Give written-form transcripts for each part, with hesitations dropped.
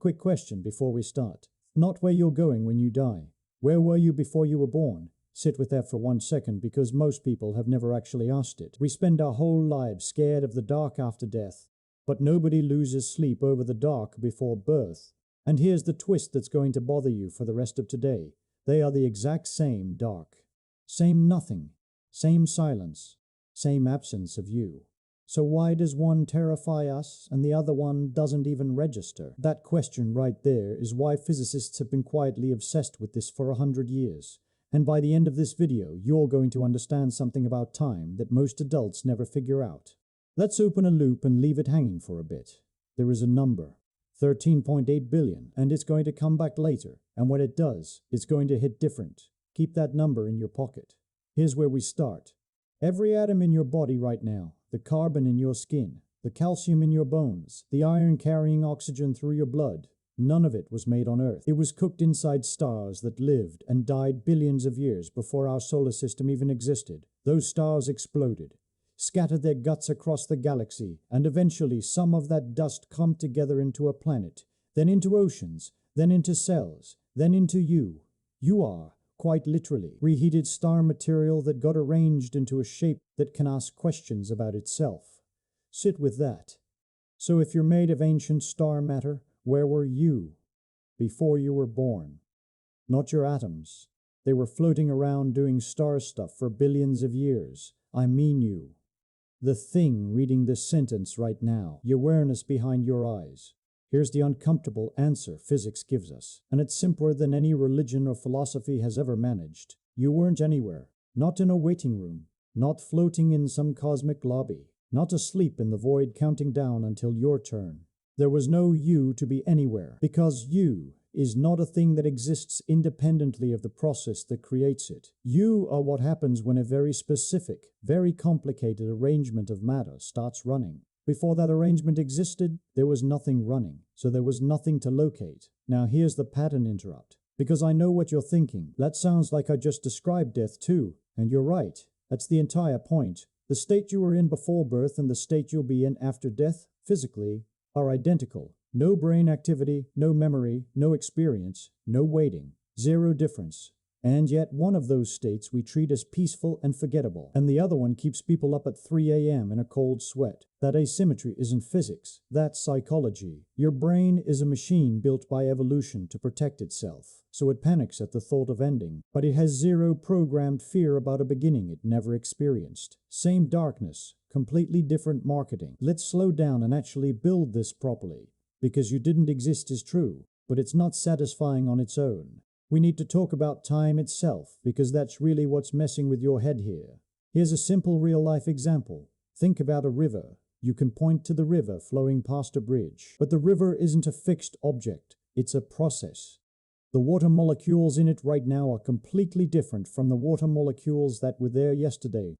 Quick question before we start. Not where you're going when you die. Where were you before you were born? Sit with that for 1 second because most people have never actually asked it. We spend our whole lives scared of the dark after death, but nobody loses sleep over the dark before birth. And here's the twist that's going to bother you for the rest of today. They are the exact same dark. Same nothing. Same silence. Same absence of you. So why does one terrify us and the other one doesn't even register? That question right there is why physicists have been quietly obsessed with this for 100 years. And by the end of this video, you're going to understand something about time that most adults never figure out. Let's open a loop and leave it hanging for a bit. There is a number, 13.8 billion, and it's going to come back later. And when it does, it's going to hit different. Keep that number in your pocket. Here's where we start. Every atom in your body right now, the carbon in your skin, the calcium in your bones, the iron carrying oxygen through your blood, none of it was made on Earth. It was cooked inside stars that lived and died billions of years before our solar system even existed. Those stars exploded, scattered their guts across the galaxy, and eventually some of that dust clumped together into a planet, then into oceans, then into cells, then into you. You are, quite literally, reheated star material that got arranged into a shape that can ask questions about itself. Sit with that. So if you're made of ancient star matter, where were you before you were born? Not your atoms. They were floating around doing star stuff for billions of years. I mean you. The thing reading this sentence right now, the awareness behind your eyes. Here's the uncomfortable answer physics gives us, and it's simpler than any religion or philosophy has ever managed. You weren't anywhere, not in a waiting room, not floating in some cosmic lobby, not asleep in the void counting down until your turn. There was no you to be anywhere, because you is not a thing that exists independently of the process that creates it. You are what happens when a very specific, very complicated arrangement of matter starts running. Before that arrangement existed, there was nothing running, so there was nothing to locate. Now here's the pattern interrupt, because I know what you're thinking. That sounds like I just described death too, and you're right. That's the entire point. The state you were in before birth and the state you'll be in after death, physically, are identical. No brain activity, no memory, no experience, no waiting, zero difference. And yet one of those states we treat as peaceful and forgettable, and the other one keeps people up at 3 a.m. in a cold sweat. That asymmetry isn't physics, that's psychology. Your brain is a machine built by evolution to protect itself, so it panics at the thought of ending, but it has zero programmed fear about a beginning it never experienced. Same darkness, completely different marketing. Let's slow down and actually build this properly, because you didn't exist is true, but it's not satisfying on its own. We need to talk about time itself, because that's really what's messing with your head here. Here's a simple real-life example. Think about a river. You can point to the river flowing past a bridge, but the river isn't a fixed object. It's a process. The water molecules in it right now are completely different from the water molecules that were there yesterday.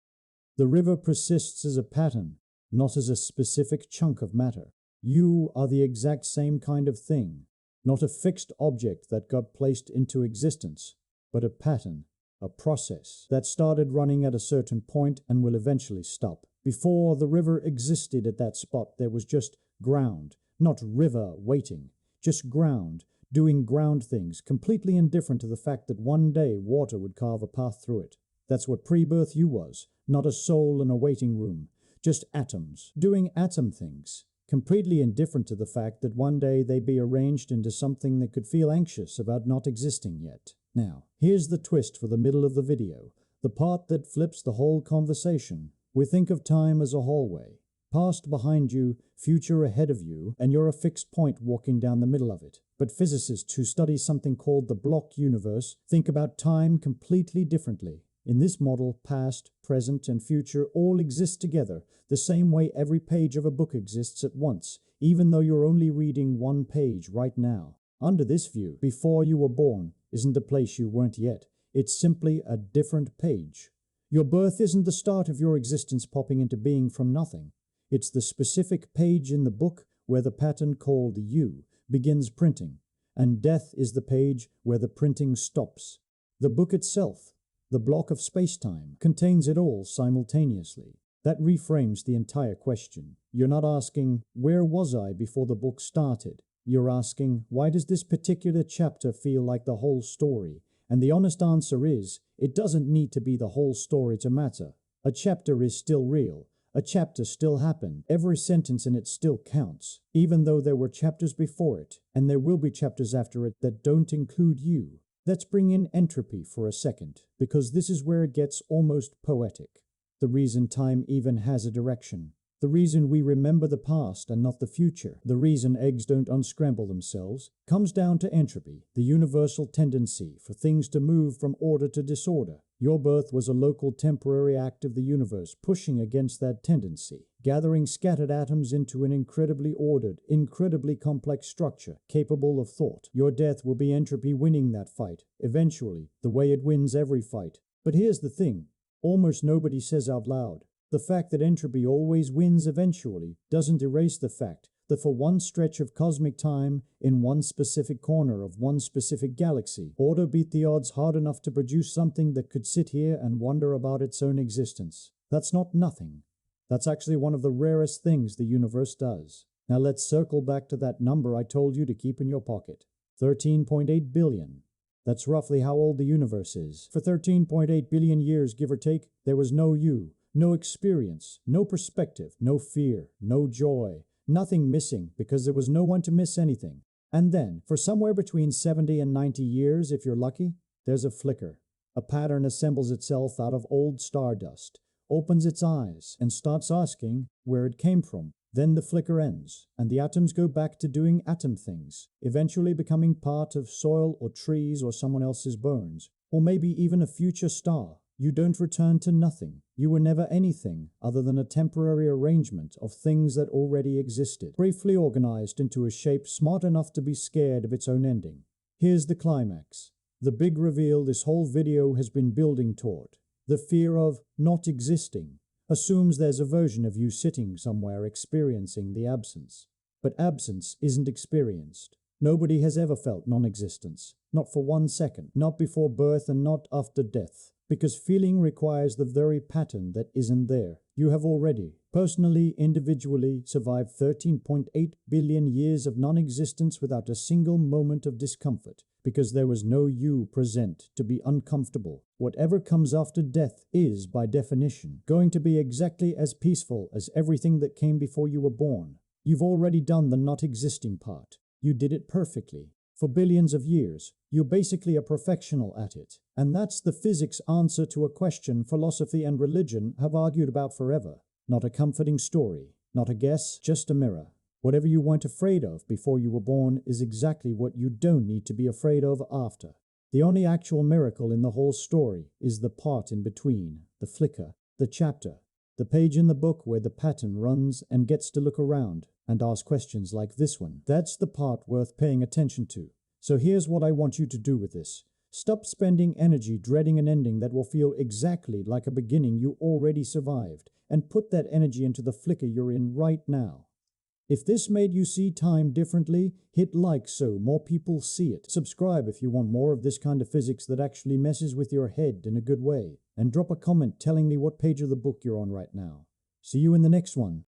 The river persists as a pattern, not as a specific chunk of matter. You are the exact same kind of thing. Not a fixed object that got placed into existence, but a pattern, a process that started running at a certain point and will eventually stop. Before the river existed at that spot, there was just ground, not river waiting, just ground, doing ground things, completely indifferent to the fact that one day water would carve a path through it. That's what pre-birth you was, not a soul in a waiting room, just atoms, doing atom things. Completely indifferent to the fact that one day they'd be arranged into something that could feel anxious about not existing yet. Now, here's the twist for the middle of the video, the part that flips the whole conversation. We think of time as a hallway, past behind you, future ahead of you, and you're a fixed point walking down the middle of it. But physicists who study something called the block universe think about time completely differently. In this model, past, present, and future all exist together, the same way every page of a book exists at once, even though you're only reading one page right now. Under this view, before you were born isn't the place you weren't yet. It's simply a different page. Your birth isn't the start of your existence popping into being from nothing. It's the specific page in the book where the pattern called you begins printing, and death is the page where the printing stops. The book itself, the block of space-time, contains it all simultaneously. That reframes the entire question. You're not asking, where was I before the book started? You're asking, why does this particular chapter feel like the whole story? And the honest answer is, it doesn't need to be the whole story to matter. A chapter is still real. A chapter still happened. Every sentence in it still counts, even though there were chapters before it, and there will be chapters after it that don't include you. Let's bring in entropy for a second, because this is where it gets almost poetic. The reason time even has a direction. The reason we remember the past and not the future, the reason eggs don't unscramble themselves, comes down to entropy, the universal tendency for things to move from order to disorder. Your birth was a local temporary act of the universe pushing against that tendency, gathering scattered atoms into an incredibly ordered, incredibly complex structure capable of thought. Your death will be entropy winning that fight, eventually, the way it wins every fight. But here's the thing, almost nobody says out loud. The fact that entropy always wins eventually doesn't erase the fact that for one stretch of cosmic time, in one specific corner of one specific galaxy, order beat the odds hard enough to produce something that could sit here and wonder about its own existence. That's not nothing. That's actually one of the rarest things the universe does. Now let's circle back to that number I told you to keep in your pocket. 13.8 billion. That's roughly how old the universe is. For 13.8 billion years, give or take, there was no you. No experience, no perspective, no fear, no joy, nothing missing because there was no one to miss anything. And then, for somewhere between 70 and 90 years, if you're lucky, there's a flicker. A pattern assembles itself out of old stardust, opens its eyes, and starts asking where it came from. Then the flicker ends, and the atoms go back to doing atom things, eventually becoming part of soil or trees or someone else's bones, or maybe even a future star. You don't return to nothing. You were never anything other than a temporary arrangement of things that already existed, briefly organized into a shape smart enough to be scared of its own ending. Here's the climax. The big reveal this whole video has been building toward. The fear of not existing assumes there's a version of you sitting somewhere experiencing the absence. But absence isn't experienced. Nobody has ever felt non-existence. Not for 1 second. Not before birth and not after death. Because feeling requires the very pattern that isn't there. You have already, personally, individually, survived 13.8 billion years of non-existence without a single moment of discomfort, because there was no you present to be uncomfortable. Whatever comes after death is, by definition, going to be exactly as peaceful as everything that came before you were born. You've already done the not existing part. You did it perfectly. For billions of years, you're basically a professional at it. And that's the physics answer to a question philosophy and religion have argued about forever. Not a comforting story, not a guess, just a mirror. Whatever you weren't afraid of before you were born is exactly what you don't need to be afraid of after. The only actual miracle in the whole story is the part in between, the flicker, the chapter, the page in the book where the pattern runs and gets to look around and ask questions like this one. That's the part worth paying attention to. So here's what I want you to do with this. Stop spending energy dreading an ending that will feel exactly like a beginning you already survived, and put that energy into the flicker you're in right now. If this made you see time differently, hit like so more people see it. Subscribe if you want more of this kind of physics that actually messes with your head in a good way. And drop a comment telling me what page of the book you're on right now. See you in the next one.